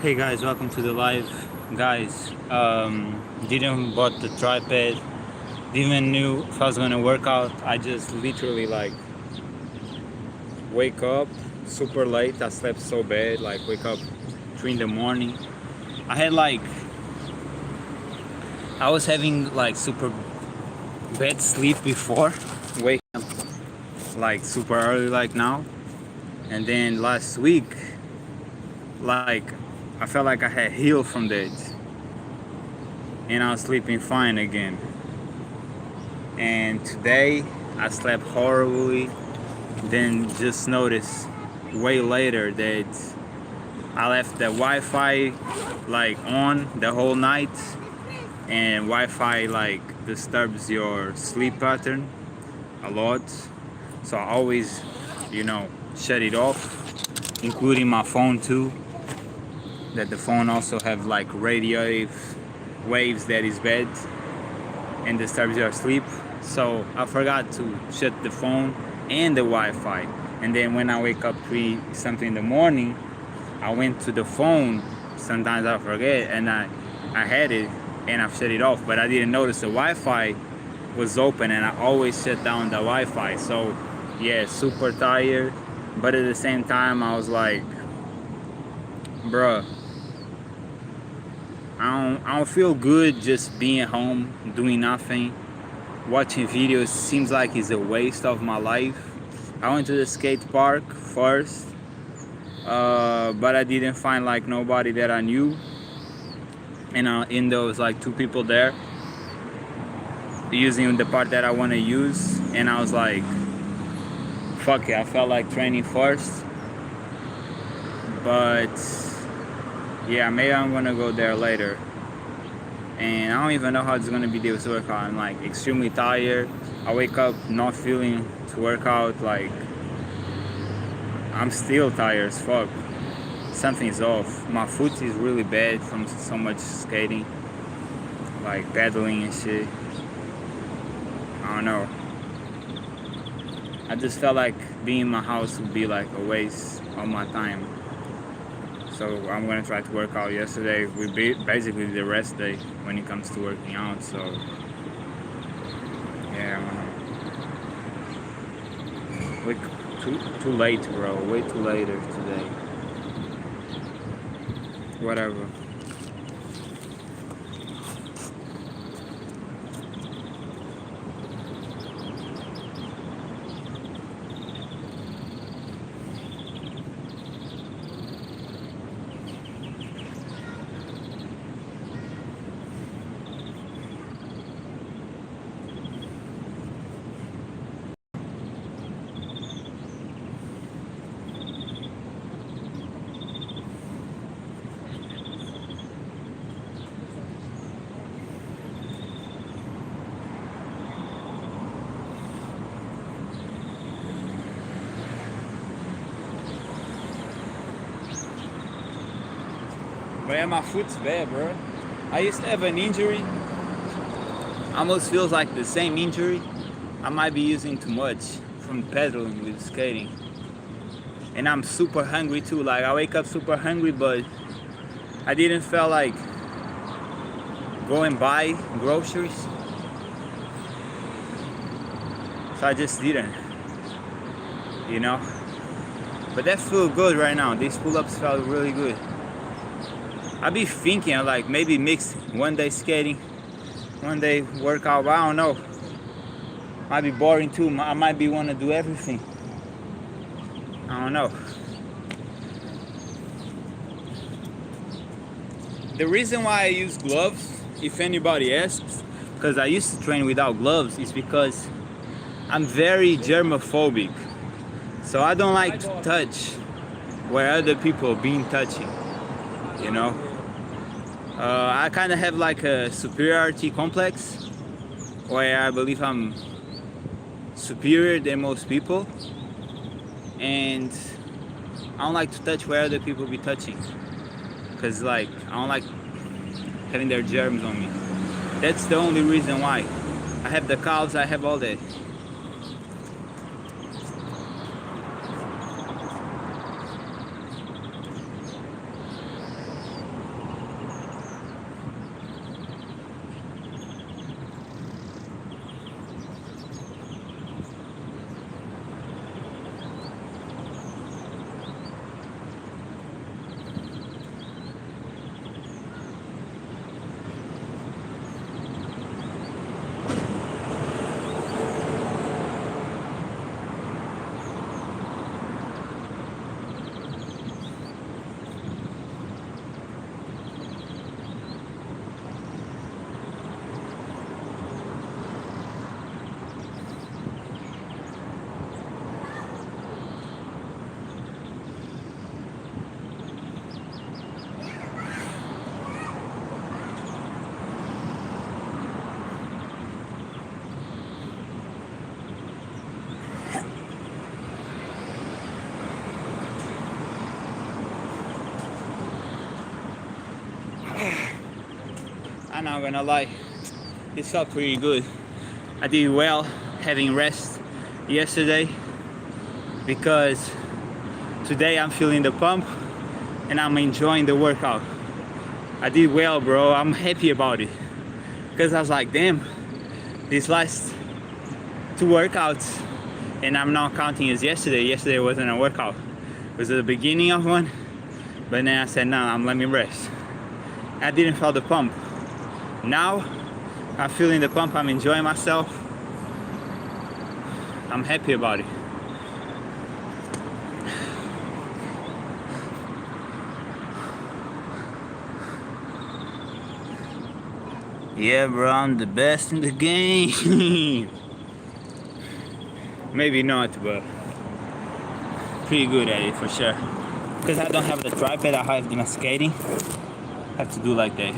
Hey guys, welcome to the live. Guys, didn't bought the tripod, didn't even knew if I was gonna work out. I just literally like wake up super late. I slept so bad, like wake up 3 in the morning. I had like I was having like super bad sleep before, waking up like super early like now. And then last week, like I felt like I had healed from that and I was sleeping fine again. And today I slept horribly. Then just noticed way later that I left the Wi-Fi like on the whole night, and Wi-Fi like disturbs your sleep pattern a lot. So I always, shut it off, including my phone too. That the phone also have like radio waves that is bad and disturbs your sleep. So I forgot to shut the phone and the Wi-Fi. And then when I wake up 3 something in the morning, I went to the phone. Sometimes I forget, and I had it and I shut it off, but I didn't notice the Wi-Fi was open, and I always shut down the Wi-Fi. So yeah, super tired, but at the same time I was like, bruh, I don't feel good just being home doing nothing. Watching videos seems like it's a waste of my life. I went to the skate park first, but I didn't find like nobody that I knew, and in there was like 2 people there using the part that I want to use, and I was like, fuck it, I felt like training first. But yeah, maybe I'm gonna go there later. And I don't even know how it's gonna be this workout. I'm like extremely tired. I wake up not feeling to work out. Like I'm still tired as fuck. Something's off. My foot is really bad from so much skating, like pedaling and shit. I don't know. I just felt like being in my house would be like a waste of my time. So I'm gonna try to work out yesterday. We basically the rest day when it comes to working out. So yeah, like too late, bro. Way too later today. Whatever. But yeah, my foot's bad, bro. I used to have an injury. Almost feels like the same injury. I might be using too much from pedaling with skating. And I'm super hungry too. Like I wake up super hungry, but I didn't feel like going buy groceries. So I just didn't, But that felt good right now. These pull-ups felt really good. I be thinking like maybe mix one day skating, one day workout, but I don't know. Might be boring too. I might be want to do everything. I don't know. The reason why I use gloves, if anybody asks, because I used to train without gloves, is because I'm very germophobic. So I don't like to touch where other people been touching, I kind of have like a superiority complex where I believe I'm superior than most people, and I don't like to touch where other people be touching, because like I don't like having their germs on me. That's the only reason why. I have the calves, I have all that. I'm not gonna lie, it felt pretty good. I did well having rest yesterday because today I'm feeling the pump and I'm enjoying the workout. I did well, bro. I'm happy about it because I was like, damn, these last two workouts, and I'm not counting as yesterday. Yesterday wasn't a workout. It was at the beginning of one, but then I said, no, I'm let me rest. I didn't feel the pump. Now I'm feeling the pump. I'm enjoying myself. I'm happy about it. Yeah, bro, I'm the best in the game. Maybe not, but pretty good at it for sure. Because I don't have the tripod, I have the skating. I have to do like that.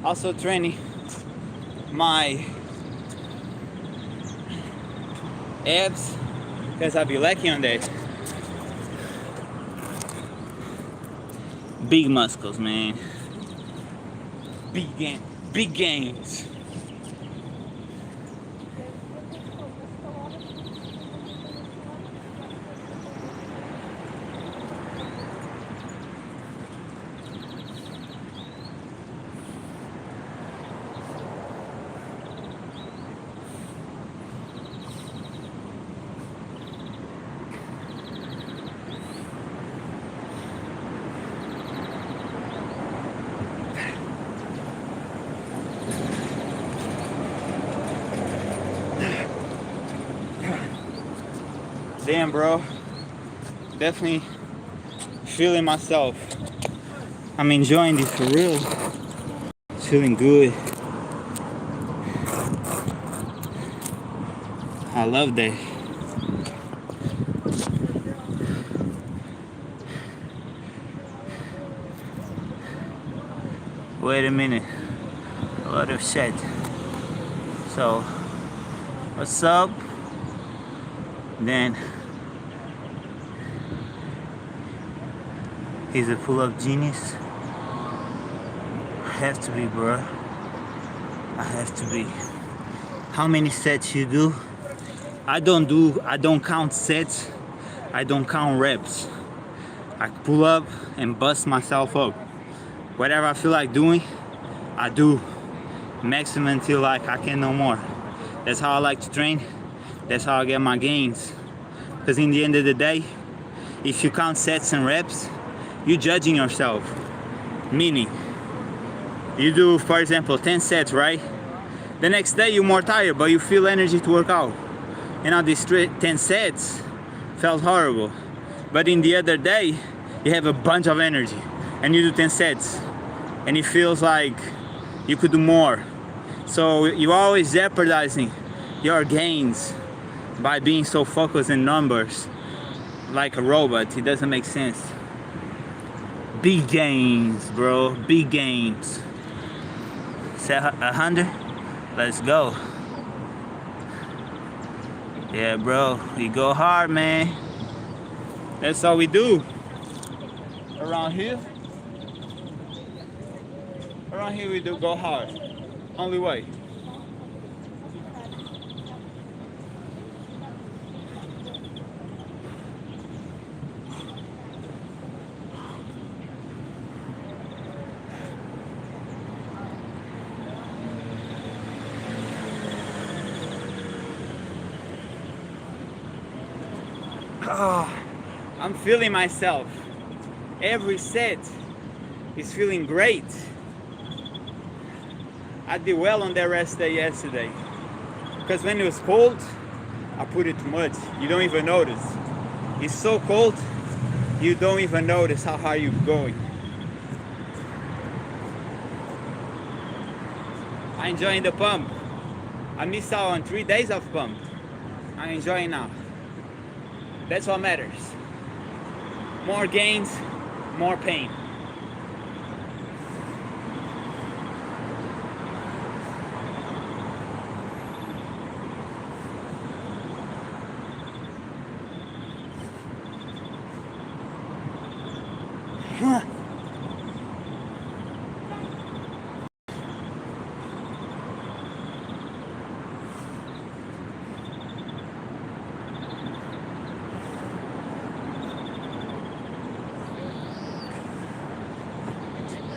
Also training my abs because I'll be lacking on that. Big muscles, man. Big gains. Damn, bro. Definitely feeling myself. I'm enjoying this for real. It's feeling good. I love that. Wait a minute. A lot of shit. So, what's up? Then he's a pull-up genius. I have to be, bro. I have to be. How many sets you do? I don't count sets. I don't count reps. I pull up and bust myself up. Whatever I feel like doing, I do. Maximum until like I can no more. That's how I like to train. That's how I get my gains. Because in the end of the day, if you count sets and reps, you're judging yourself. Meaning, you do, for example, 10 sets, right? The next day you're more tired, but you feel energy to work out. And now these 10 sets felt horrible. But in the other day, you have a bunch of energy and you do 10 sets. And it feels like you could do more. So you're always jeopardizing your gains by being so focused in numbers like a robot. It doesn't make sense. Big gains, bro. Big gains. Set 100. Let's go. Yeah, bro. We go hard, man. That's all we do around here. Around here we do go hard. Only way. Oh, I'm feeling myself. Every set is feeling great. I did well on that rest day yesterday. Because when it was cold, I put it too much. You don't even notice. It's so cold, you don't even notice how high you're going. I'm enjoying the pump. I missed out on 3 days of pump. I'm enjoying now. That's what matters. More gains, more pain.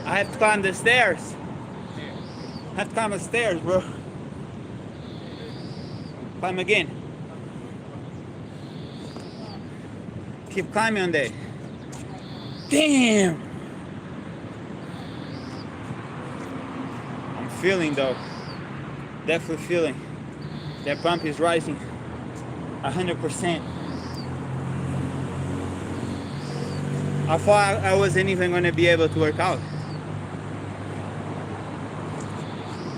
I have to climb the stairs. I have to climb the stairs, bro. Climb again. Keep climbing on there. Damn! I'm feeling though. Definitely feeling. That pump is rising 100%. I thought I wasn't even gonna be able to work out.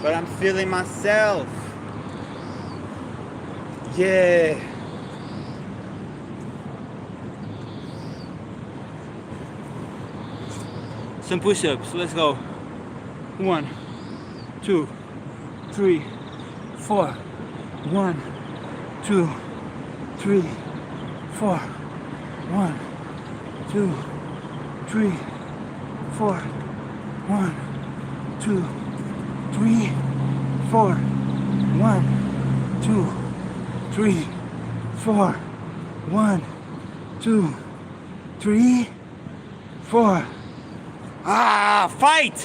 But I'm feeling myself. Yeah. Some push-ups. Let's go. 1, 2, 3, 4. 1, 2, 3, 4. 1, 2, 3, 4. 1, 2, 3, 4. 1, 2, 3, 4. 1, 2, 3, 4. Ah, fight!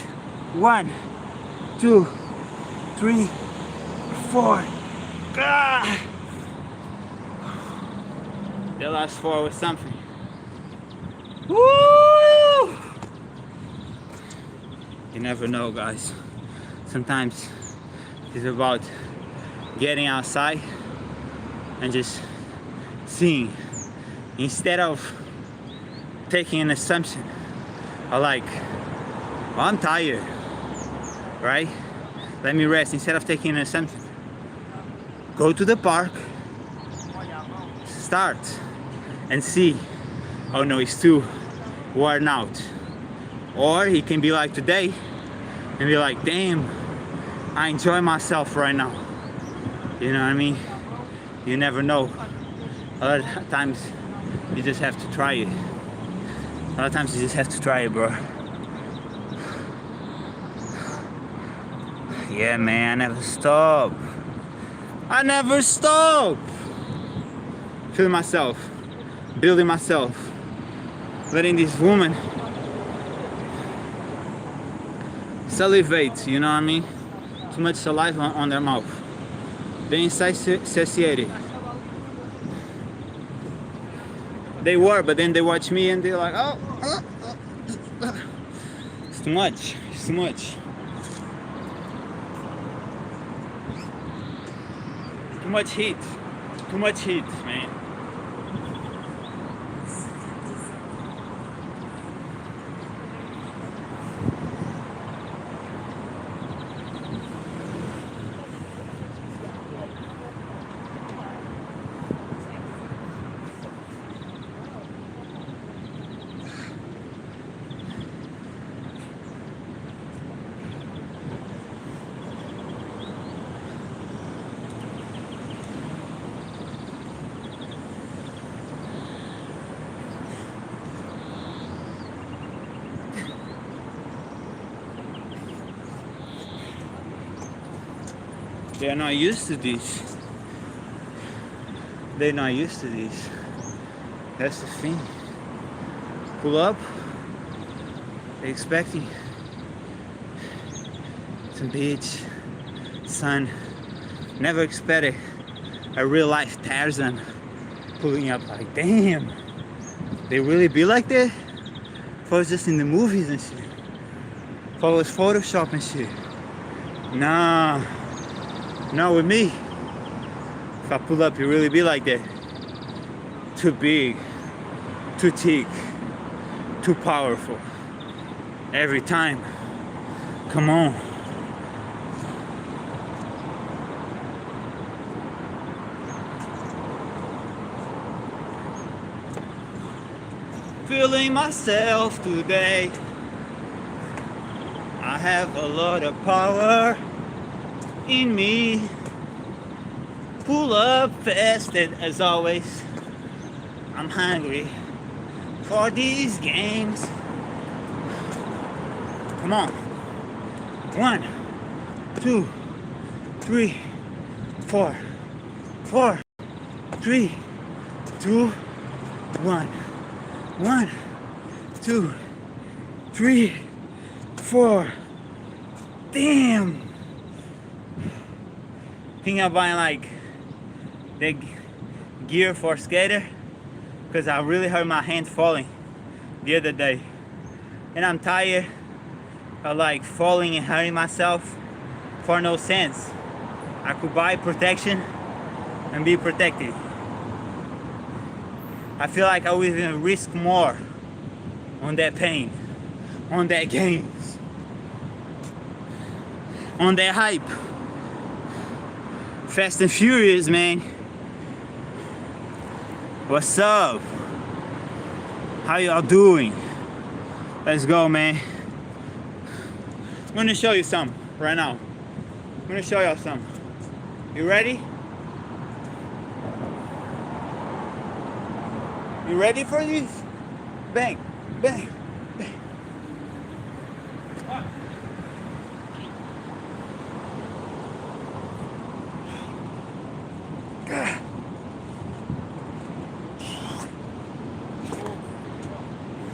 1, 2, 3, 4. Ah! The last 4 was something. Woo! You never know, guys. Sometimes it's about getting outside and just seeing, instead of taking an assumption. I like, well, I'm tired, right? Let me rest. Instead of taking an assumption, go to the park, start, and see. Oh no, it's too worn out. Or it can be like today, and be like, damn, I enjoy myself right now. You know what I mean? You never know. A lot of times, you just have to try it. A lot of times you just have to try it, bro. Yeah, man, I never stop. I never stop. Feeling myself, building myself, letting this woman salivate, you know what I mean? Too much saliva on their mouth. Being satiated. They were, but then they watch me and they're like, oh. It's too much. It's too much. Too much heat. Too much heat, man. They're not used to this. They're not used to this. That's the thing. Pull up, they're expecting some beach, sun. Never expected a real life Tarzan pulling up like, damn, they really be like that? If I was just in the movies and shit. If I was Photoshop and shit. Nah. Not with me. If I pull up, it really be like that. Too big, too thick, too powerful. Every time. Come on. Feeling myself today. I have a lot of power in me. Pull up fast, and as always, I'm hungry for these games. Come on. 1, 2, 3, 4, 4, 3, 2, 1. 1, 2, 3, 4. Damn. Think I'm buying like the gear for skater because I really hurt my hand falling the other day, and I'm tired of like falling and hurting myself for no sense. I could buy protection and be protected. I feel like I would even risk more on that pain, on that games, on that hype. Fast and Furious, man. What's up? How y'all doing? Let's go, man. I'm gonna show you some right now. I'm gonna show y'all some. You ready? You ready for this? Bang, bang, bang.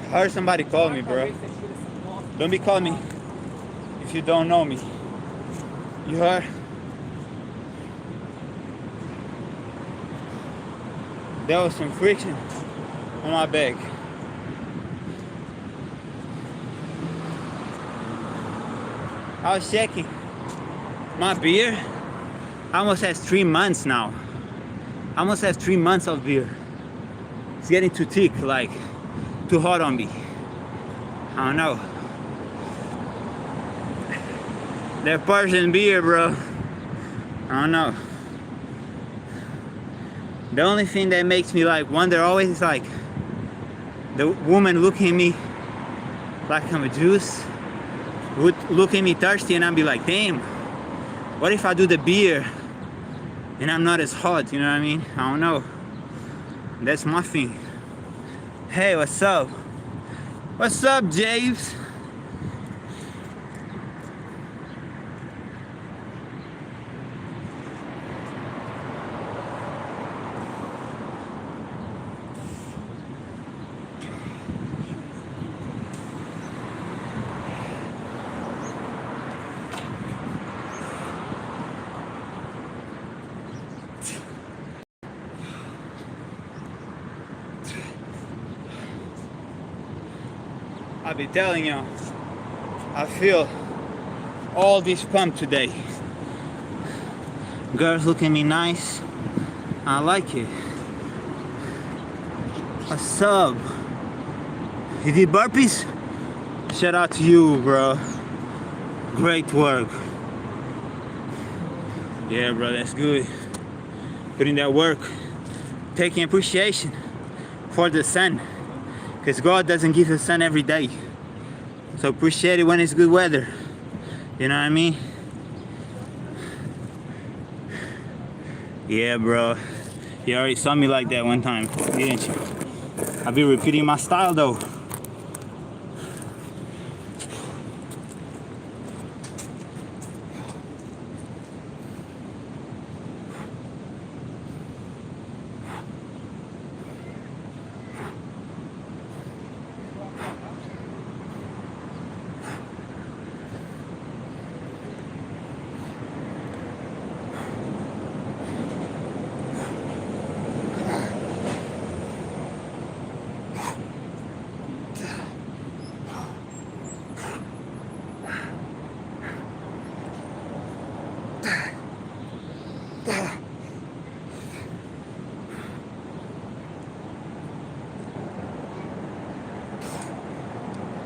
I heard somebody call me, bro. Don't be calling me if you don't know me. You heard? There was some friction on my back. I was checking my beer. I almost has 3 months now. I almost have 3 months of beer. It's getting too thick, like too hot on me. I don't know. That Persian beer, bro. I don't know. The only thing that makes me like wonder always is like the woman looking at me like I'm a juice, would look at me thirsty, and I'd be like, damn, what if I do the beer and I'm not as hot, you know what I mean? I don't know. That's my thing. Hey, what's up? What's up, James? I'll be telling you, I feel all this pump today. Girls look at me nice. I like it. What's up? You did burpees? Shout out to you, bro. Great work. Yeah, bro, that's good. Putting that work. Taking appreciation for the sun. Because God doesn't give the sun every day. So appreciate it when it's good weather. You know what I mean? Yeah, bro. You already saw me like that one time, didn't you? I'll be repeating my style though.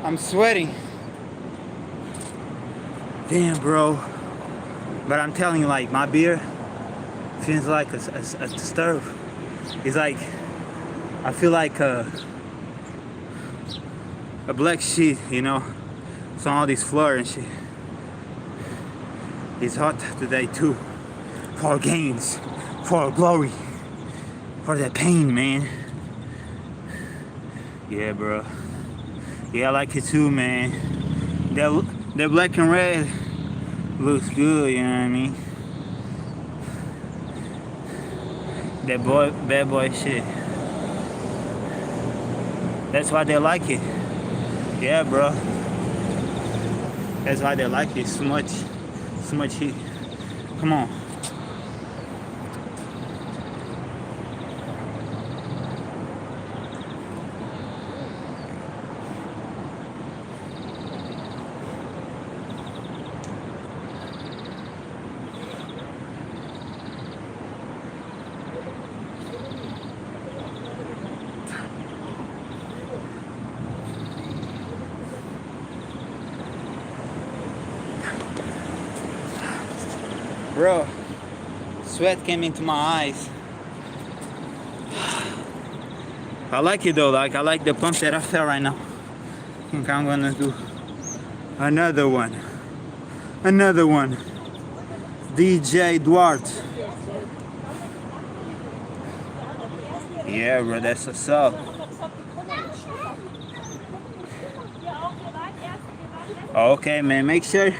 I'm sweating. Damn, bro. But I'm telling you, like, my beer feels like a stove. It's like, I feel like a black sheet, you know? So all this floor and shit. It's hot today too. For gains, for glory, for that pain, man. Yeah, bro. Yeah, I like it too, man. That black and red looks good, you know what I mean? That bad boy shit. That's why they like it. Yeah, bro. That's why they like it so much heat. Come on. Bro, sweat came into my eyes. I like it though, like I like the pump that I feel right now. I think I'm gonna do another one. DJ Duarte. Yeah, bro, that's what's up. Okay, man, make sure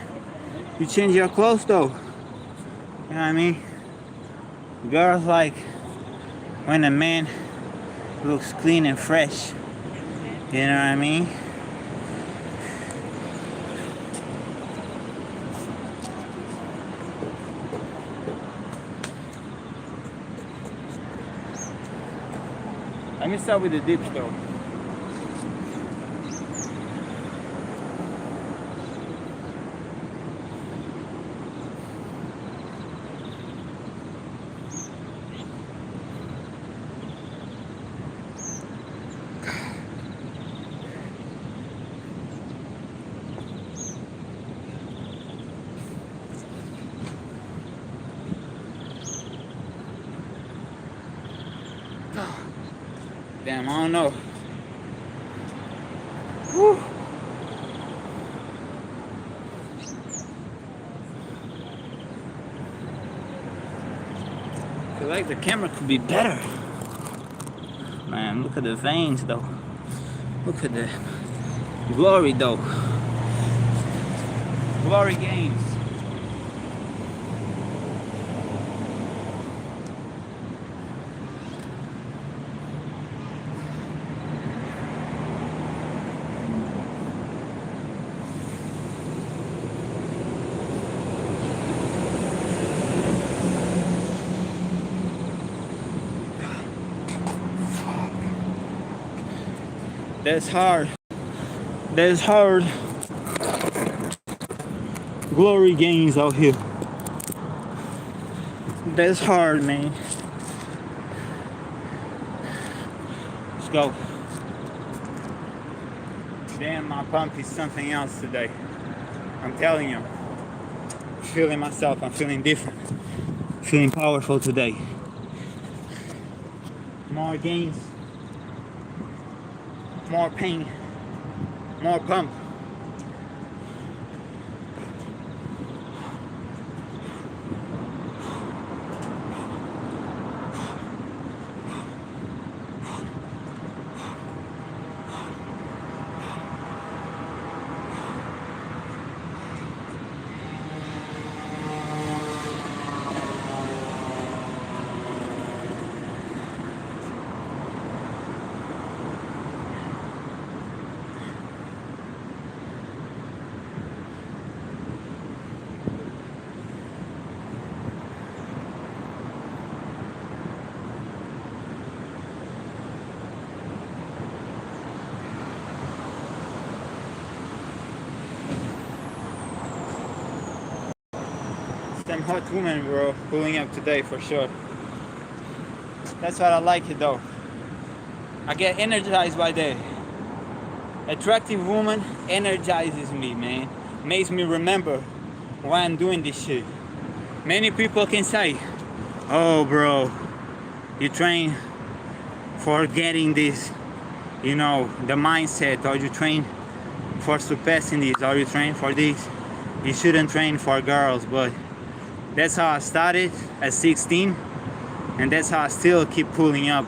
you change your clothes though. You know what I mean? Girls like when a man looks clean and fresh. You know what I mean? Let me start with the dips though. Damn, I don't know. Whew. I feel like the camera could be better. Man, look at the veins though. Look at the glory though. Glory gains. That's hard. That's hard. Glory gains out here. That's hard, man. Let's go. Damn, my pump is something else today. I'm telling you. I'm feeling myself. I'm feeling different. Feeling powerful today. More gains. More pain, more pump. Them hot women, bro, pulling up today for sure. That's what I like it though. I get energized by that. Attractive woman energizes me, man. Makes me remember why I'm doing this shit. Many people can say, oh bro, you train for getting this, you know, the mindset, or you train for surpassing this, or you train for this. You shouldn't train for girls, but that's how I started at 16, and that's how I still keep pulling up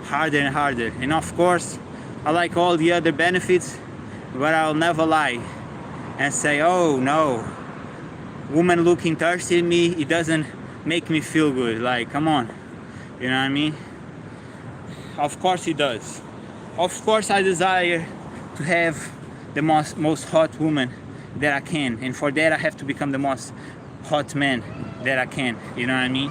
harder and harder. And of course, I like all the other benefits, but I'll never lie and say, oh no, woman looking thirsty at me, it doesn't make me feel good. Like, come on, you know what I mean? Of course it does. Of course I desire to have the most hot woman that I can, and for that I have to become the most hot man that I can, you know what I mean?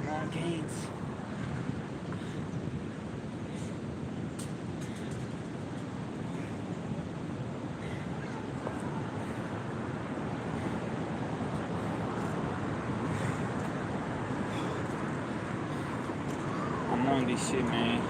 More gains. I'm on this shit, man.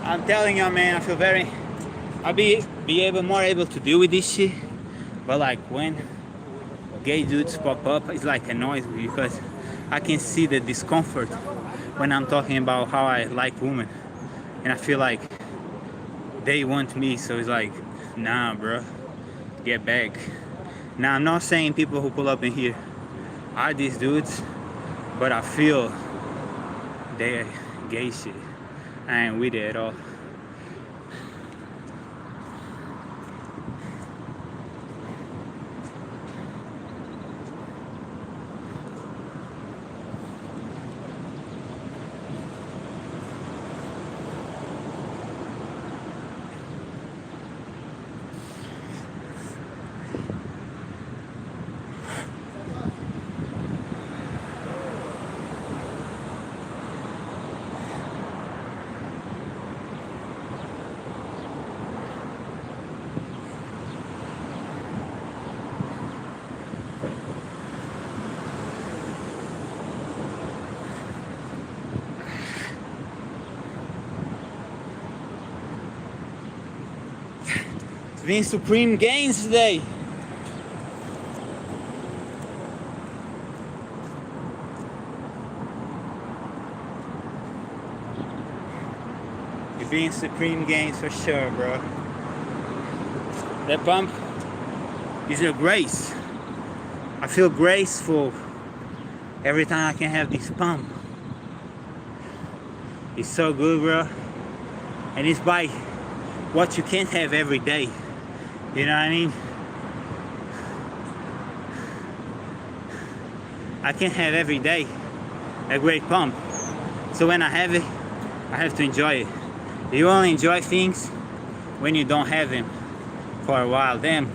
I'm telling you, man, I feel very, I'll be more able to deal with this shit. But like when gay dudes pop up, it's like annoys me because I can see the discomfort when I'm talking about how I like women, and I feel like they want me. So it's like, nah, bro, get back. Now I'm not saying people who pull up in here are these dudes, but I feel they're gay shit. I ain't with it at all. It's been supreme gains today. It's been supreme gains for sure, bro. That pump is a grace. I feel graceful every time I can have this pump. It's so good, bro. And it's by what you can't have every day. You know what I mean? I can't have every day a great pump. So when I have it, I have to enjoy it. You only enjoy things when you don't have them for a while. Damn,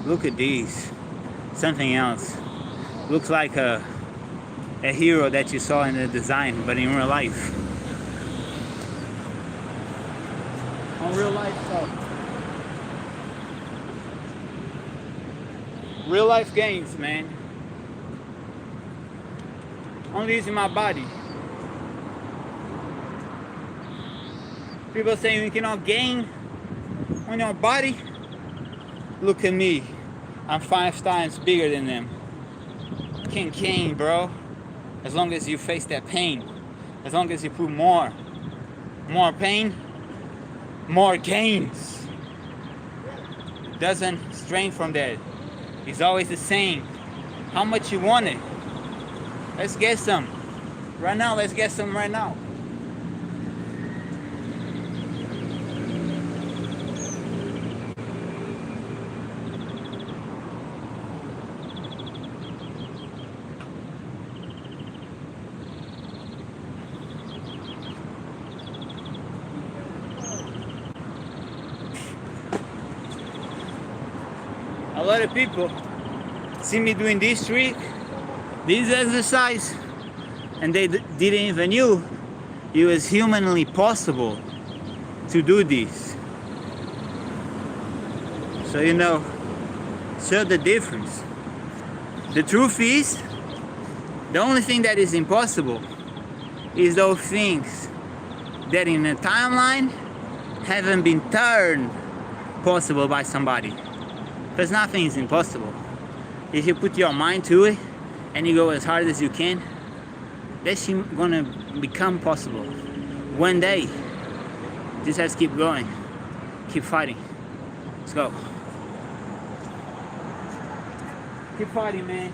look at these. Something else. Looks like a hero that you saw in the design, but in real life. On real life stuff. Real life gains, man. Only using my body. People saying you cannot gain on your body. Look at me. I'm 5 times bigger than them. You can gain, bro. As long as you face that pain. As long as you put more pain, more gains. Doesn't strain from that. It's always the same. How much you want it? Let's get some. Right now, let's get some right now. a lot of people see me doing this trick, this exercise, and they didn't even knew it was humanly possible to do this. So show the difference. The truth is, the only thing that is impossible is those things that in a timeline haven't been turned possible by somebody. Because nothing is impossible. If you put your mind to it and you go as hard as you can, that's gonna become possible. One day, just have to keep going, keep fighting. Let's go. Keep fighting, man.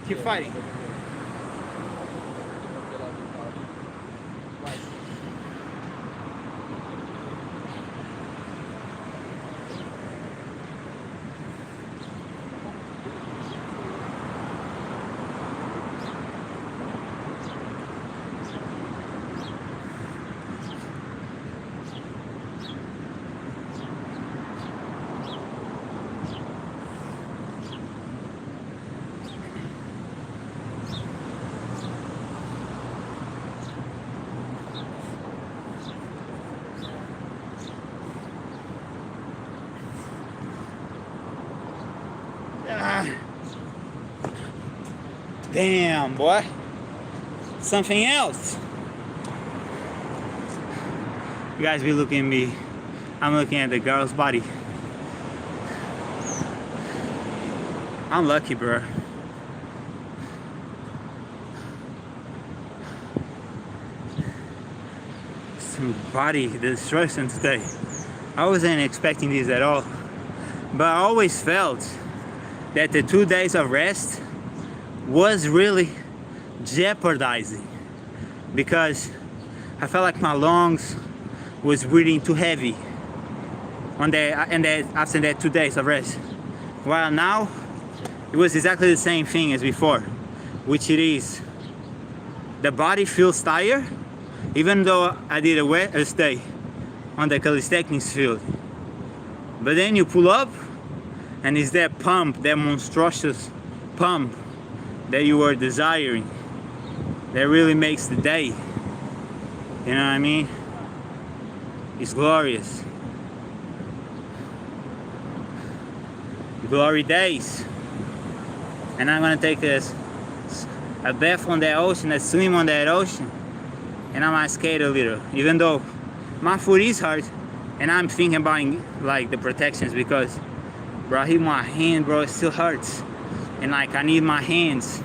Keep fighting. Damn, boy. Something else. You guys be looking at me. I'm looking at the girl's body. I'm lucky, bro. Some body destruction today. I wasn't expecting this at all. But I always felt that the 2 days of rest was really jeopardizing, because I felt like my lungs was breathing too heavy after that 2 days of rest. While now it was exactly the same thing as before, which it is the body feels tired, even though I did a stay on the calisthenics field. But then you pull up and it's that pump, that monstrous pump that you were desiring, that really makes the day. You know what I mean? It's glorious. Glory days. And I'm gonna take a bath on that ocean, a swim on that ocean, and I might skate a little, even though my foot is hard, and I'm thinking about like the protections, because bro, I hit my hand, bro, it still hurts. And like I need my hands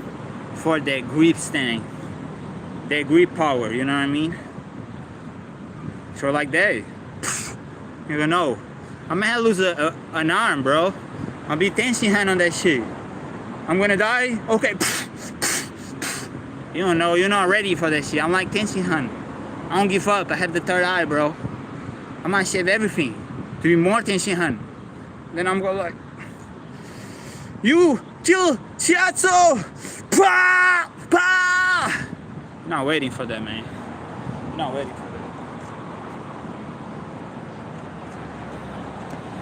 for that grip standing, that grip power, you know what I mean? So like that, you don't know. I might lose an arm, bro. I'll be tension on that shit. I'm gonna die? Okay. You don't know, you're not ready for that shit. I'm like tension. I don't give up. I have the third eye, bro. I might shave everything to be more tension. Then I'm going like, you chill, shiatsu, pa, pa. Not waiting for that, man. Not waiting for that.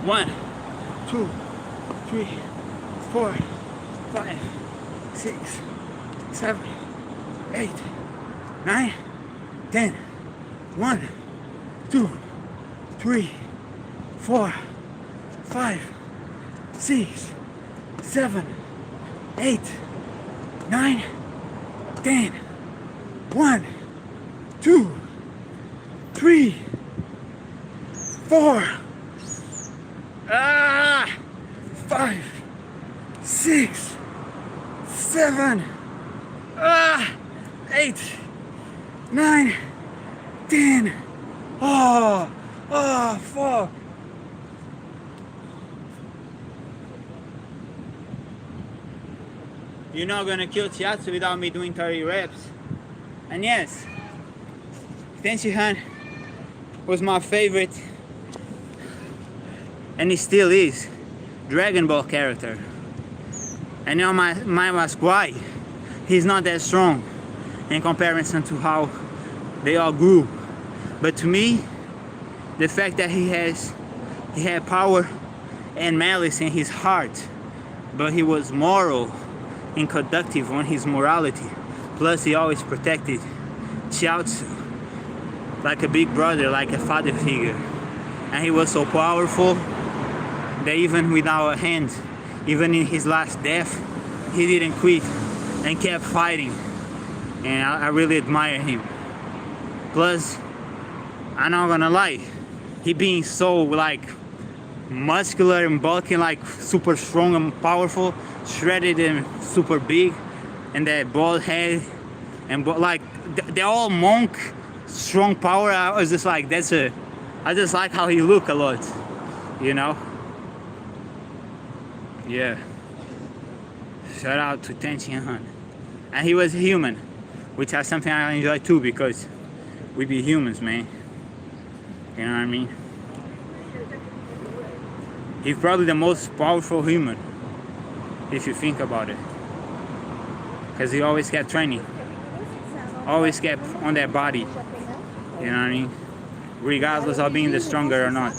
1, 2, 3, 4, 5, 6, 7, 8, 9, 10. 1, 2, 3, 4, 5, 6, 7, 8, 9, 10. 1, 2, 3, 4, 5, 6, 7, 8, 9, 10. Oh, fuck. You're not gonna kill Shiatsu without me doing 30 reps. And yes, Tenshinhan was my favorite, and it still is, Dragon Ball character. And now my ask why he's not that strong in comparison to how they all grew. But to me, the fact that he had power and malice in his heart, but he was moral and conductive on his morality. Plus, he always protected Chiaotzu like a big brother, like a father figure. And he was so powerful that even without a hand, even in his last death, he didn't quit and kept fighting. And I really admire him. Plus, I'm not gonna lie, he being so like muscular and bulky, like super strong and powerful, shredded and super big, and that bald head, and like they're all monk, strong power. I was just like, I just like how he look a lot, you know? Yeah. Shout out to Ten Shin Han. And he was human, which is something I enjoy too, because we be humans, man. You know what I mean? He's probably the most powerful human, if you think about it. Because he always kept training. Always kept on that body. You know what I mean? Regardless of being the stronger or not.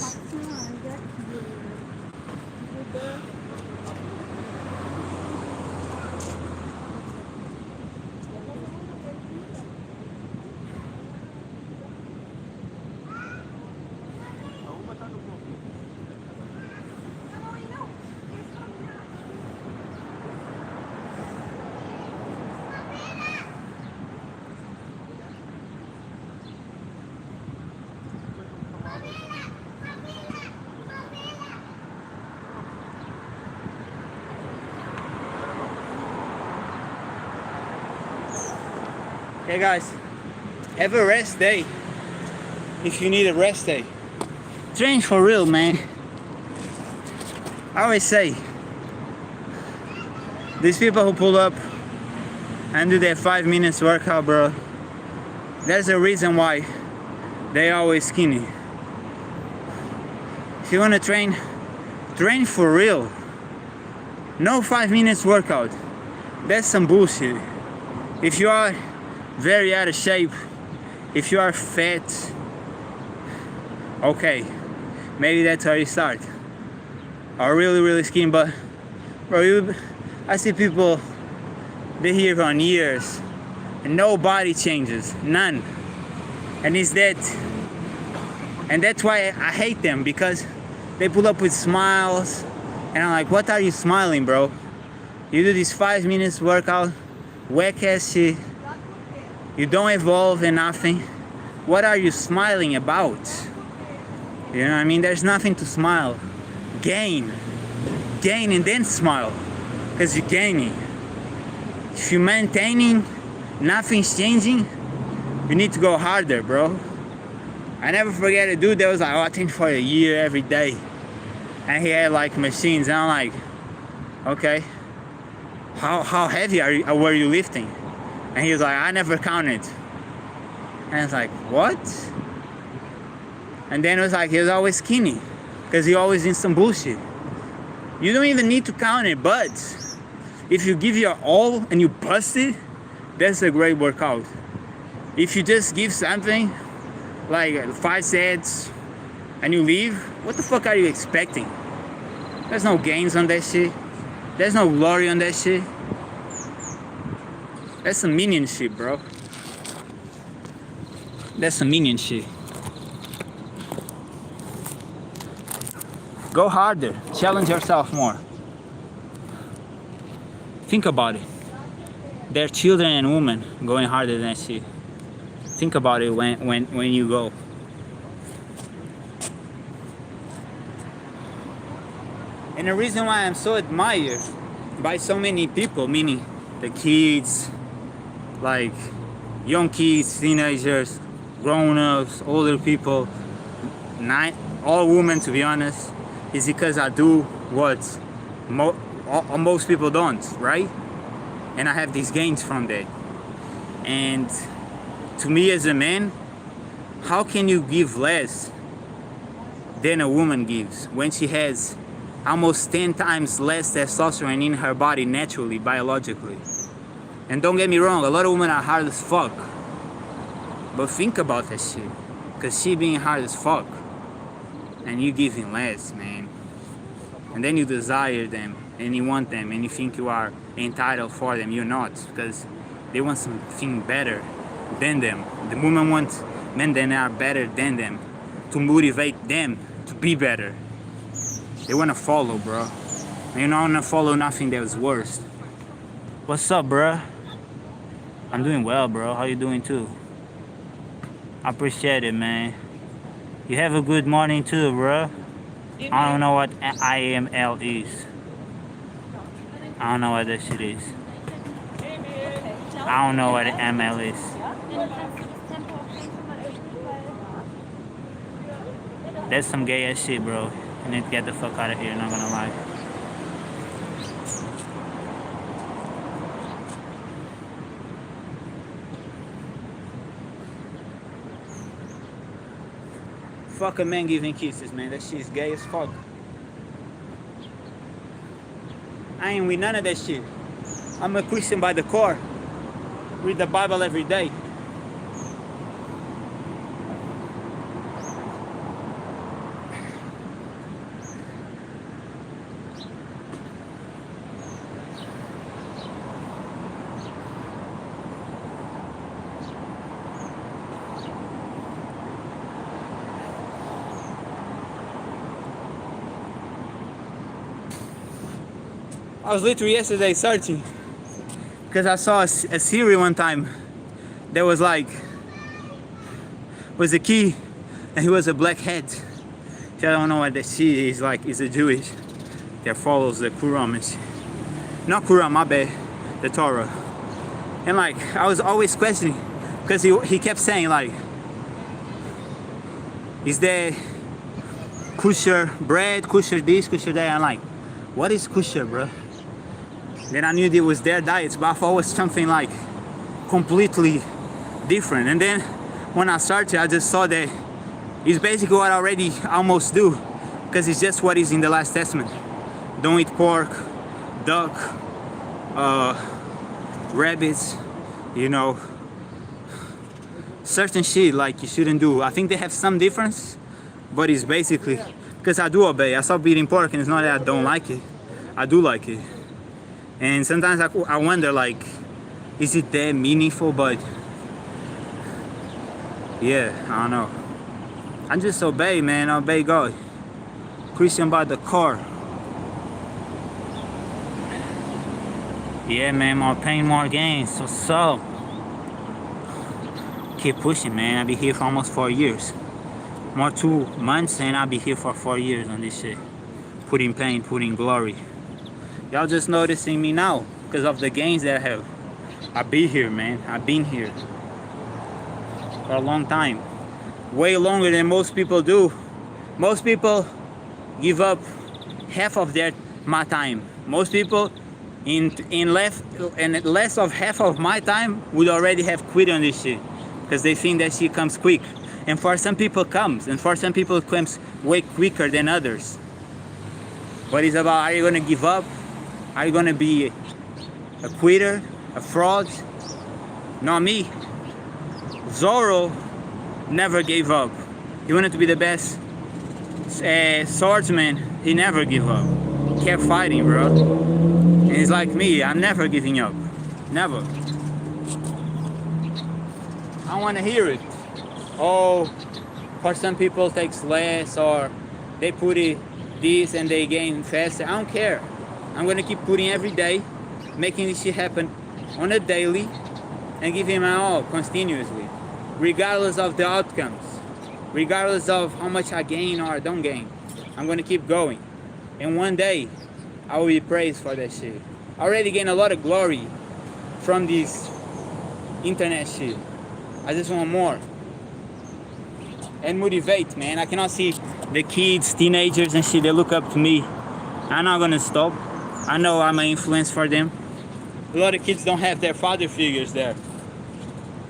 Hey guys, have a rest day if you need a rest day. Train for real, man. I always say, these people who pull up and do their 5 minutes workout, bro, there's a reason why they always skinny. If you wanna train for real. No 5 minutes workout. That's some bullshit. If you are very out of shape, if you are fat, okay, maybe that's how you start. Or really skinny, but bro, I see people, they here on years and no body changes, none. And it's that, and that's why I hate them, because they pull up with smiles and I'm like, what are you smiling, bro? You do this 5 minutes workout, whack ass shit. You don't evolve in nothing. What are you smiling about? You know what I mean? There's nothing to smile. Gain and then smile, because you're gaining. If you're maintaining, nothing's changing, you need to go harder, bro. I never forget a dude that was like, oh, I trained for a year every day. And he had like machines, and I'm like, okay, how heavy were you lifting? And he was like, I never counted. And I was like, what? And then it was like, he was always skinny, because he always in some bullshit. You don't even need to count it, but if you give your all and you bust it, that's a great workout. If you just give something, like 5 sets, and you leave, what the fuck are you expecting? There's no gains on that shit. There's no glory on that shit. That's some minion shit, bro. That's some minion shit. Go harder. Challenge yourself more. Think about it. There are children and women going harder than that shit. Think about it when you go. And the reason why I'm so admired by so many people, meaning the kids, like young kids, teenagers, grown-ups, older people, all women, to be honest, is because I do what most people don't, right? And I have these gains from that. And to me as a man, how can you give less than a woman gives when she has almost 10 times less testosterone in her body naturally, biologically? And don't get me wrong, a lot of women are hard as fuck. But think about that shit. Because she being hard as fuck and you giving less, man. and then you desire them and you want them and you think you are entitled for them. You're not, because they want something better than them. The woman wants men that are better than them to motivate them to be better. They want to follow, bro. And you don't want to follow nothing that was worse. What's up, bro? I'm doing well, bro. How you doing too? I appreciate it, man. You have a good morning too, bro. I don't know what IML is. I don't know what that shit is. I don't know what ML is. That's some gay ass shit, bro. You need to get the fuck out of here, not gonna lie. Fuck a man giving kisses, man. That shit is gay as fuck. I ain't with none of that shit. I'm a Christian by the core. Read the Bible every day. I was literally yesterday searching because I saw a Siri one time that was like, was a key and he was a black hat. I don't know what that she is like. Is a Jewish that follows the Quran and shit. Not Quran, my bad, the Torah. And like, I was always questioning because he kept saying like, is there kosher bread, kosher this, kosher that? I'm like, what is kosher, bro? Then I knew it was their diets, but I thought it was something like completely different. And then when I started, I just saw that it's basically what I already almost do, because it's just what is in the Last Testament. Don't eat pork, duck, rabbits, you know, certain shit like you shouldn't do. I think they have some difference, but it's basically, because I do obey. I stopped eating pork, and it's not that I don't like it. I do like it. And sometimes I wonder, like, is it that meaningful? But yeah, I don't know. I just obey, man. I obey God. Christian by the core. Yeah, man. More pain, more gains. So keep pushing, man. I'll be here for almost 4 years. More 2 months, and I'll be here for 4 years on this shit. Putting pain, putting glory. Y'all just noticing me now because of the gains that I have. I be here, man. I've been here for a long time. Way longer than most people do. Most people give up half of my time. Most people in less of half of my time would already have quit on this shit because they think that shit comes quick. And for some people it comes, and for some people it comes way quicker than others. But it's about, are you gonna give up? Are you gonna be a quitter, a fraud? Not me. Zorro never gave up. He wanted to be the best swordsman. He never gave up. He kept fighting, bro. And he's like me. I'm never giving up. Never. I want to hear it. Oh, for some people it takes less, or they put it this and they gain faster. I don't care. I'm gonna keep putting every day, making this shit happen on a daily, and giving my all continuously, regardless of the outcomes, regardless of how much I gain or don't gain. I'm gonna keep going, and one day I will be praised for that shit. I already gained a lot of glory from this internet shit. I just want more. And motivate, man. I cannot see the kids, teenagers and shit, they look up to me. I'm not gonna stop. I know I'm an influence for them. A lot of kids don't have their father figures there.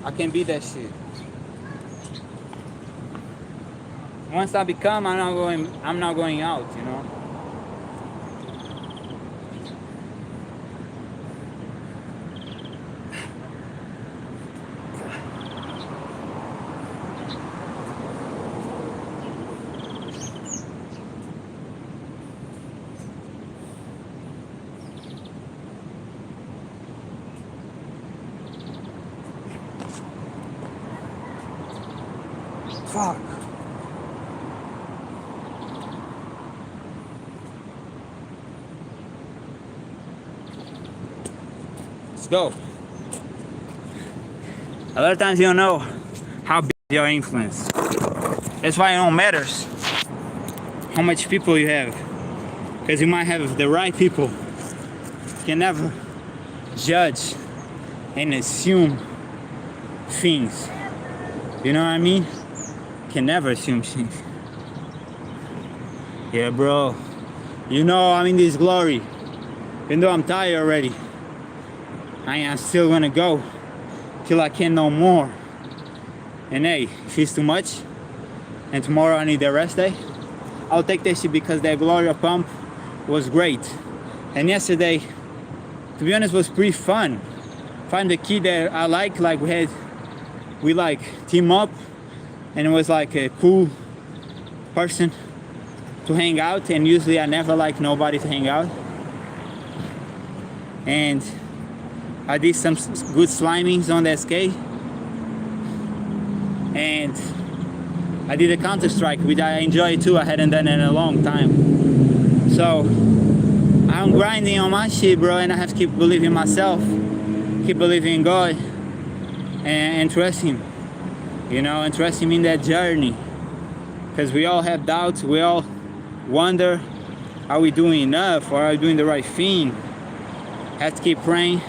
I can be that shit. Once I become, I'm not going out, you know. Fuck. Let's go. A lot of times you don't know how big your influence. That's why it don't matters how much people you have. Because you might have the right people. You can never judge and assume things. You know what I mean? You can never assume things. Yeah, bro. You know I'm in this glory. Even though I'm tired already, I am still gonna go till I can no more. And hey, if it's too much, and tomorrow I need a rest day, I'll take that shit because that Gloria pump was great. And yesterday, to be honest, was pretty fun. Find the kid that I like we team up, and it was like a cool person to hang out, and usually I never like nobody to hang out. And I did some good slimings on that skate, and I did a Counter-Strike, which I enjoy too. I hadn't done it in a long time. So I'm grinding on my shit, bro, and I have to keep believing in myself, keep believing in God, and trust Him, you know, and trust Him in that journey. Because we all have doubts, we all wonder, are we doing enough, or are we doing the right thing? Have to keep praying,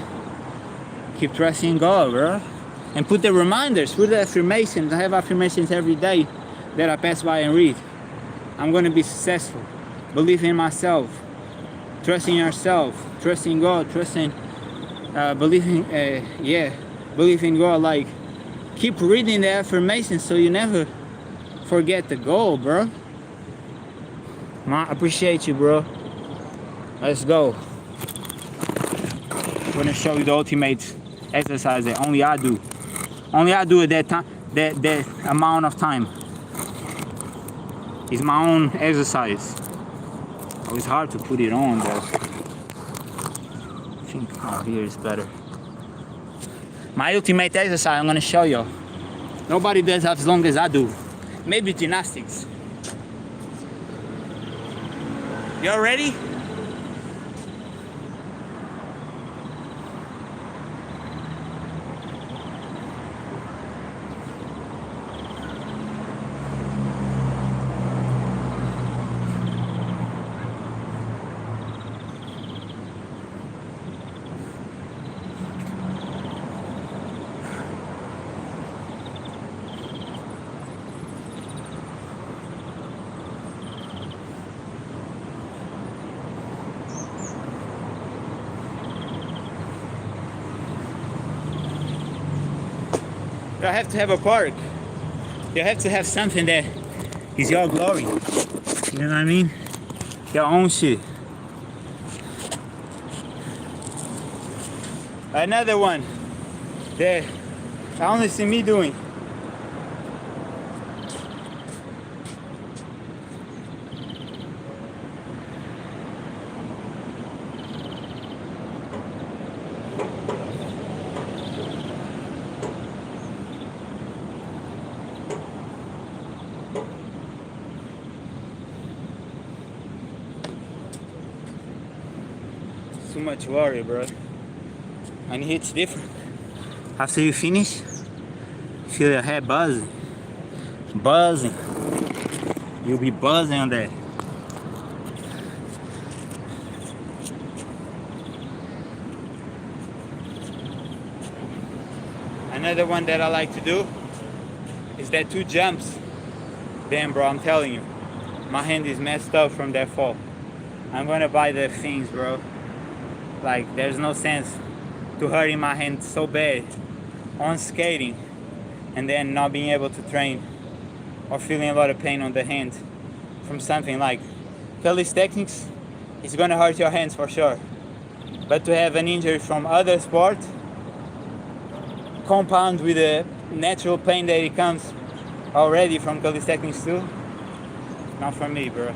keep trusting in God, bro. And put the reminders, put the affirmations. I have affirmations every day that I pass by and read. I'm going to be successful. Believe in myself. Trusting yourself. Trusting God. Believing in God. Like, keep reading the affirmations so you never forget the goal, bro. I appreciate you, bro. Let's go. I'm going to show you the ultimate exercise that only I do. Only I do at that time, that amount of time. It's my own exercise. Oh, it's hard to put it on, but I think here is better. My ultimate exercise, I'm gonna show you. Nobody does as long as I do. Maybe gymnastics. Y'all ready? You have to have a park. You have to have something that is your glory. You know what I mean? Your own shit. Another one that I only see me doing. Too much worry, bro. And it's different. After you finish, feel your head buzzing. Buzzing. You'll be buzzing on that. Another one that I like to do is that 2 jumps. Damn, bro, I'm telling you, my hand is messed up from that fall. I'm gonna buy the things, bro. Like, there's no sense to hurting my hand so bad on skating and then not being able to train or feeling a lot of pain on the hand from something like calisthenics. It's gonna hurt your hands for sure. But to have an injury from other sport, compound with the natural pain that it comes already from calisthenics too, not for me, bro.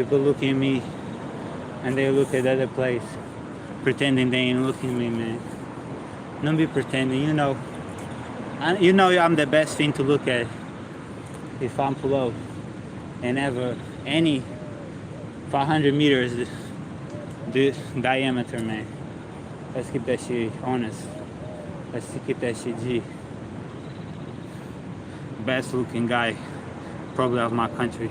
People look at me and they look at the other place, pretending they ain't looking at me, man. Don't be pretending, you know. You know I'm the best thing to look at if I'm pull up and ever any 500 meters the diameter, man. Let's keep that shit honest. Let's keep that shit G. Best looking guy probably of my country.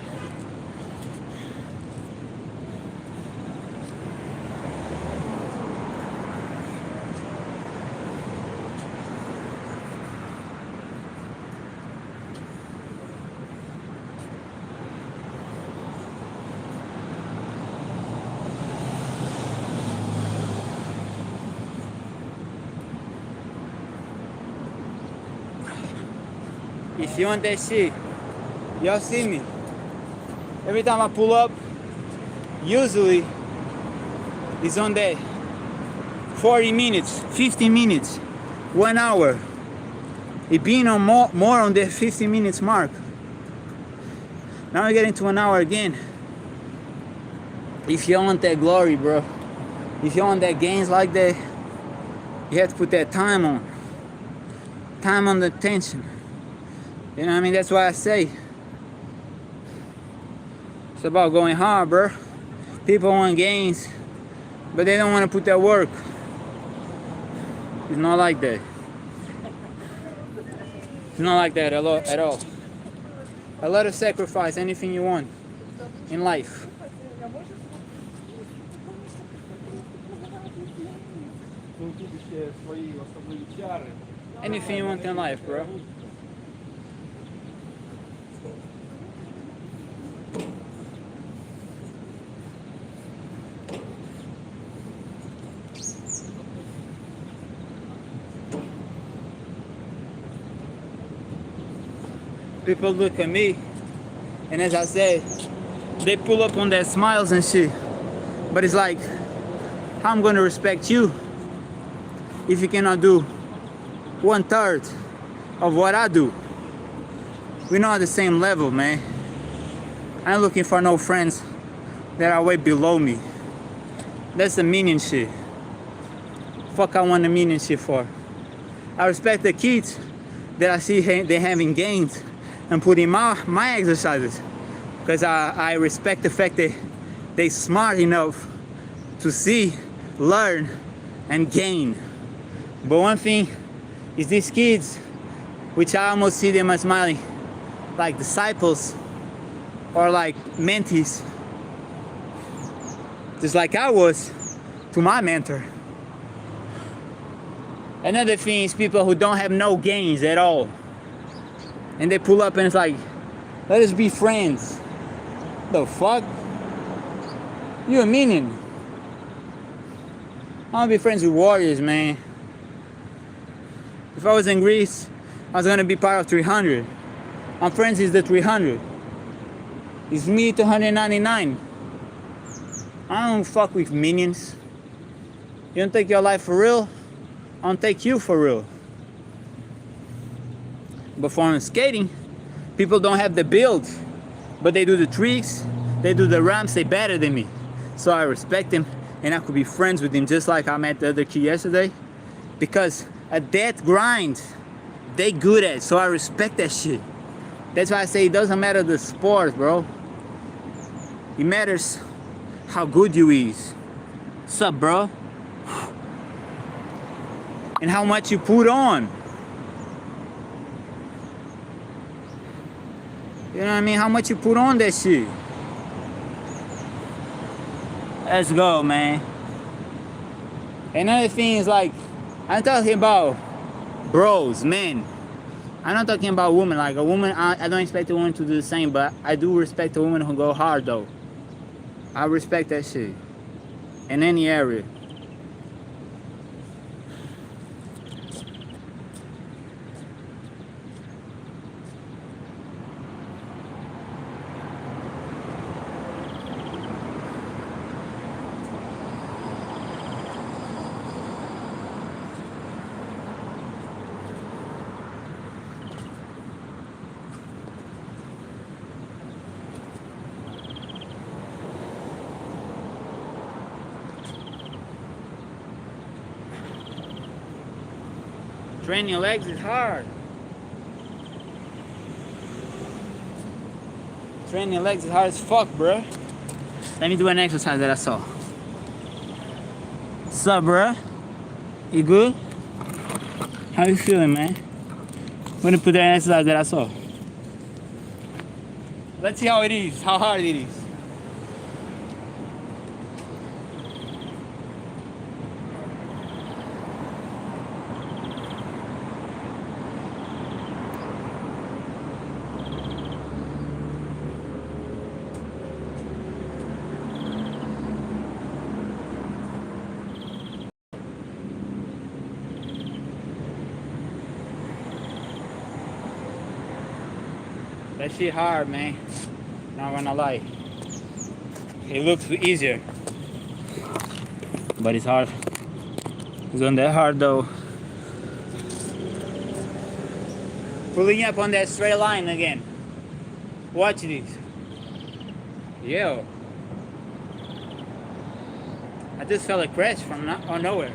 If you want that shit, y'all see me. Every time I pull up, usually it's on that 40 minutes, 50 minutes, 1 hour. It being on more on the 50 minutes mark. Now we're getting to 1 hour again. If you want that glory, bro, if you want that gains like that, you have to put that time on. Time on the attention. You know what I mean? That's why I say it's about going hard, bro. People want gains, but they don't want to put that work. It's not like that. It's not like that at all. A lot of sacrifice, anything you want in life. Anything you want in life, bro. People look at me, and as I said, they pull up on their smiles and shit. But it's like, how I'm gonna respect you if you cannot do 1/3 of what I do? We're not at the same level, man. I ain't looking for no friends that are way below me. That's the minion shit. Fuck I want the minion shit for. I respect the kids that I see they having gains and putting my exercises, because I respect the fact that they smart enough to see, learn, and gain. But one thing is these kids, which I almost see them as smiling like disciples or like mentees, just like I was to my mentor. Another thing is people who don't have no gains at all, and they pull up and it's like, let us be friends. The fuck? You a minion. I wanna be friends with warriors, man. If I was in Greece, I was gonna be part of 300. I'm friends with the 300. It's me to 199. I don't fuck with minions. You don't take your life for real? I don't take you for real. But for skating, people don't have the build, but they do the tricks, they do the ramps, they better than me. So I respect them, and I could be friends with them just like I met the other kid yesterday. Because at that grind, they good at it, so I respect that shit. That's why I say it doesn't matter the sport, bro. It matters how good you is. What's up, bro? And how much you put on. You know what I mean? How much you put on that shit. Let's go, man. Another thing is like, I'm talking about bros, men. I'm not talking about women. Like a woman, I don't expect a woman to do the same, but I do respect a woman who go hard though. I respect that shit. In any area. Training your legs is hard. Training your legs is hard as fuck, bro. Let me do an exercise that I saw. What's up, bro? You good? How you feeling, man? I'm gonna put that exercise that I saw. Let's see how it is, how hard it is. That shit hard, man. Not gonna lie. It looks easier, but it's hard. It's not that hard though. Pulling up on that straight line again. Watch this. Yo. I just felt a crash from nowhere.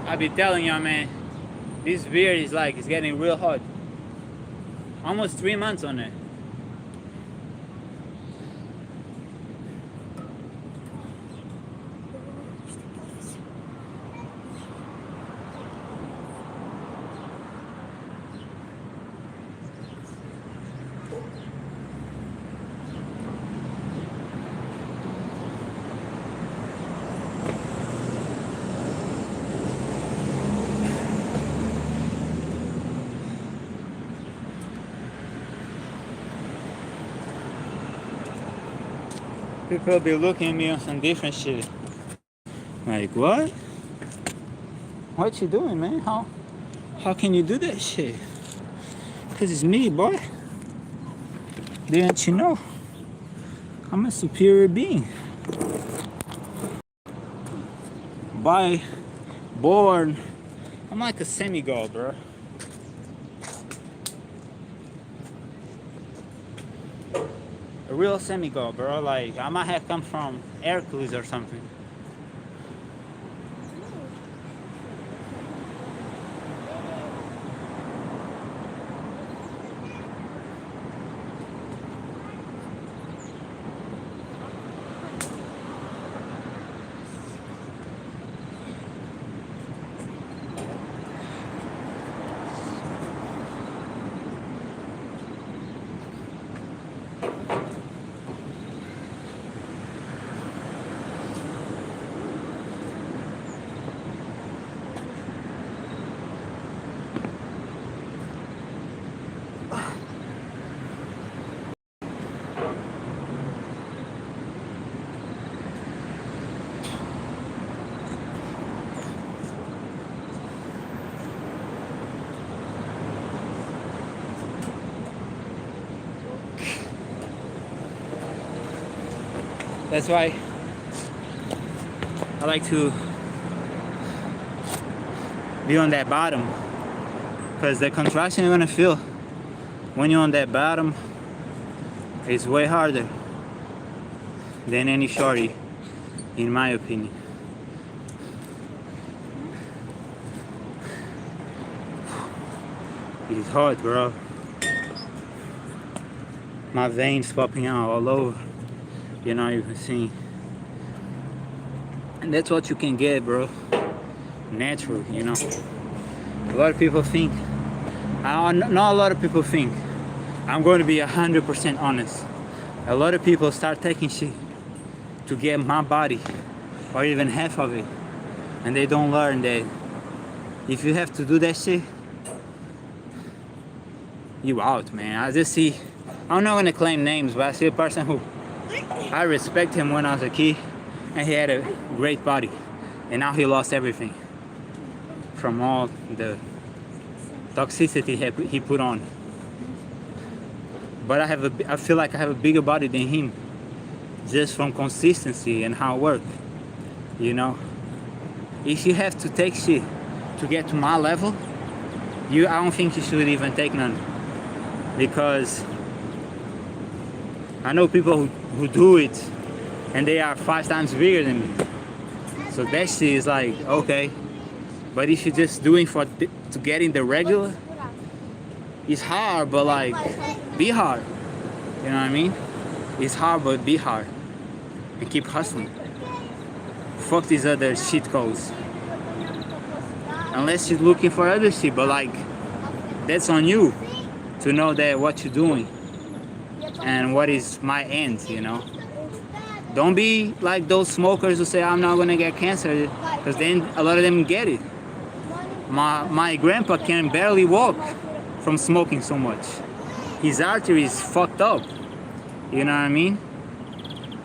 I be telling y'all, man, this beard is like, it's getting real hot. Almost 3 months on it. People be looking at me on some different shit. Like, what? What you doing, man? How can you do that shit? Cause it's me, boy. Didn't you know? I'm a superior being. Born. I'm like a semi-god, bro. A real semi-god, bro. Like, I might have come from Hercules or something. That's why I like to be on that bottom, because the contraction you're gonna feel when you're on that bottom is way harder than any shorty, in my opinion. It's hot, bro. My veins popping out all over. You know, you can see. And that's what you can get, bro. Natural, you know. A lot of people think, not a lot of people think, I'm going to be 100% honest. A lot of people start taking shit to get my body, or even half of it. And they don't learn that if you have to do that shit, you out, man. I just see, I'm not gonna claim names, but I see a person who I respect him when I was a kid, and he had a great body, and now he lost everything from all the toxicity he put on. but I feel like I have a bigger body than him, just from consistency and hard work. You know, if you have to take shit to get to my level, I don't think you should even take none, because I know people who do it and they are 5 times bigger than me. So that shit is like, okay, but if you're just doing to get in the regular, it's hard, but like, be hard. You know what I mean? It's hard, but be hard and keep hustling. Fuck these other shit codes. Unless you're looking for other shit, but like, that's on you to know that what you're doing and what is my end, you know? Don't be like those smokers who say, I'm not gonna get cancer, because then a lot of them get it. My grandpa can barely walk from smoking so much. His arteries fucked up, you know what I mean?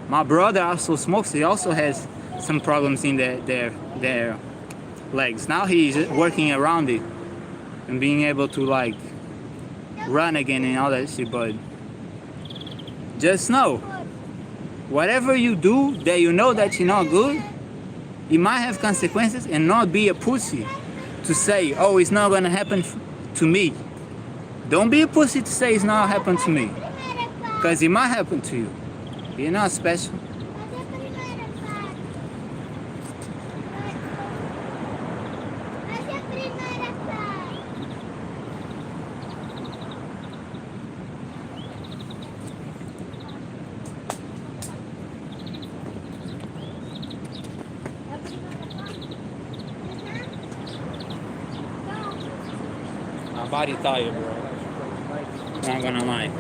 My brother also smokes, he also has some problems in their legs. Now he's working around it and being able to like run again and all that shit, but just know, whatever you do that you know that you're not good, it might have consequences, and not be a pussy to say, oh, it's not gonna happen to me. Don't be a pussy to say it's not happening to me, because it might happen to you. You're not special. My body tired, bro. Not gonna lie.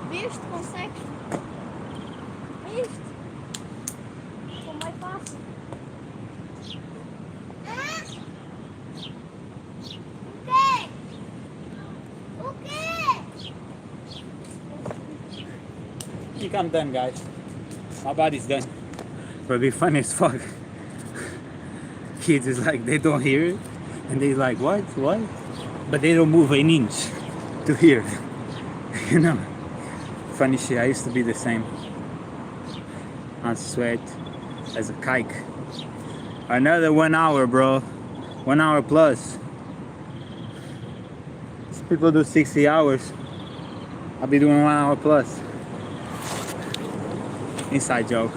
Bicho, tu consegue? Bicho? Como é fácil? O quê? I think I'm done, guys. My body's done. But it'd be funny as fuck. Kids is like, they don't hear it, and they like, what? But they don't move an inch to hear it. You know? Funny shit, I used to be the same. I sweat as a kike. Another 1 hour, bro. 1 hour plus. Some people do 60 hours. I'll be doing 1 hour plus. Inside joke.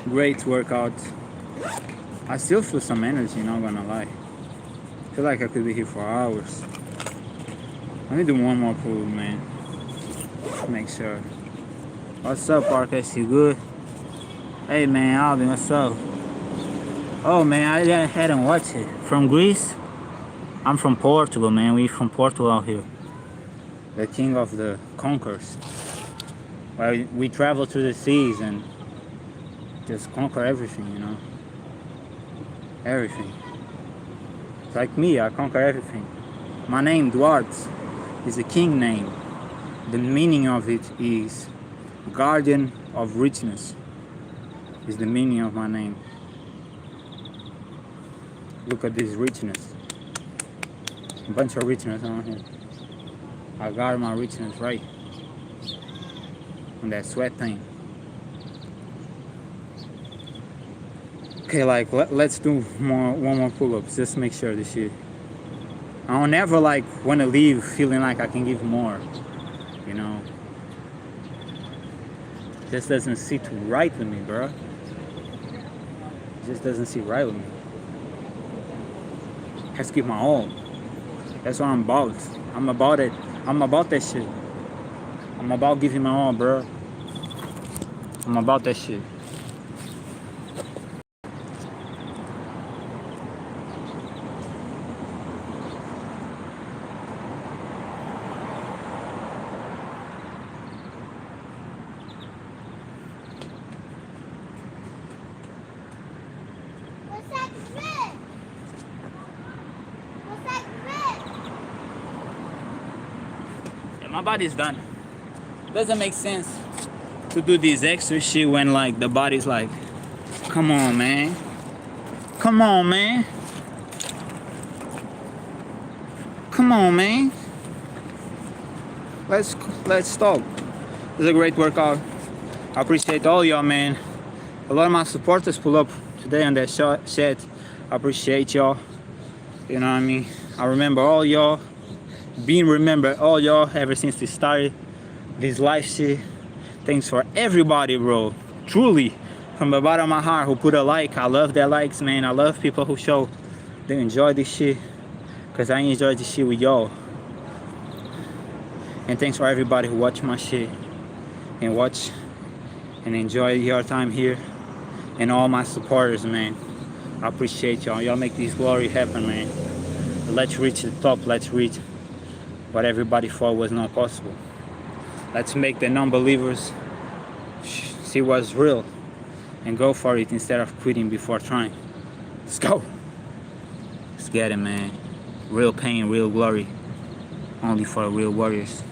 Great workout. I still feel some energy, not gonna lie. I feel like I could be here for hours. Let me do one more pull, man. Make sure. What's up, Parkes? You good? Hey, man, Alvin, what's up? Oh, man, I hadn't watched it. From Greece? I'm from Portugal, man. We from Portugal out here. The king of the conquerors. Well, we travel through the seas and just conquer everything, you know. Everything. It's like me, I conquer everything. My name, Duarte, is a king name. The meaning of it is guardian of richness. Is the meaning of my name. Look at this richness. A bunch of richness on here. I got my richness right. on that sweat thing. Okay, like let's do one more pull-ups. Just make sure this shit. I don't ever like want to leave feeling like I can give more, you know. Just doesn't sit right with me, bro. Just doesn't sit right with me. Has to give my all. That's what I'm about. I'm about it. I'm about that shit. I'm about giving my all, bro. I'm about that shit. What's that grip? What's that grip? Yeah, my body's done. Doesn't make sense to do this extra shit when like the body's like, come on, man. Come on, man. Come on, man. Let's stop. It's a great workout. I appreciate all y'all, man. A lot of my supporters pull up today on that shed. I appreciate y'all. You know what I mean? I remember all y'all. Being remembered all y'all ever since we started this live shit. Thanks for everybody, bro. Truly, from the bottom of my heart, who put a like. I love their likes, man. I love people who show they enjoy this shit, because I enjoy this shit with y'all. And thanks for everybody who watch my shit and watch and enjoy your time here, and all my supporters, man. I appreciate y'all. Y'all make this glory happen, man. Let's reach the top. Let's reach what everybody thought was not possible. Let's make the non-believers see what's real and go for it instead of quitting before trying. Let's go. Let's get it, man. Real pain, real glory. Only for real warriors.